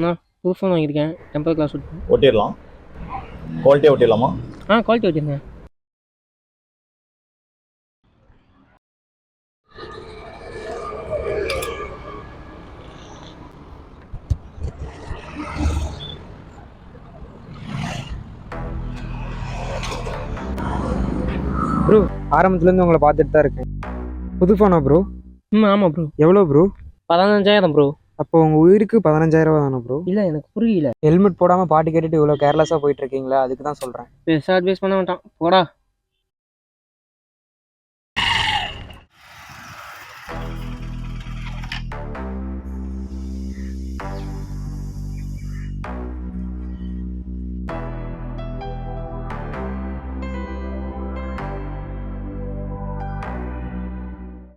நான் புது ஃபோன் வாங்கியிருக்கேன். டெம்பர் கிளாஸ் ஓட்டிடலாம். குவாலிட்டியாக ஓட்டிடலாமா? குவாலிட்டி ஓட்டிருங்க. ப்ரோ ஆரம்பத்துலேருந்து உங்களை பார்த்துட்டு தான் இருக்கேன். புது ஃபோனா ப்ரோ? ஆமாம் ப்ரோ. எவ்வளோ ப்ரோ? 15,000 ப்ரோ. அப்போ உங்கள் உயிருக்கு 15,000 தானே ப்ரோ? இல்லை, எனக்கு புரியல. ஹெல்மெட் போடாமல் பாட்டு கேட்டுட்டு இவ்வளோ கேர்லெஸ்ஸாக போயிட்டு இருக்கீங்களா, அதுக்கு தான் சொல்கிறேன். பெருசாக அட்வைஸ் பண்ண மாட்டான் போடா.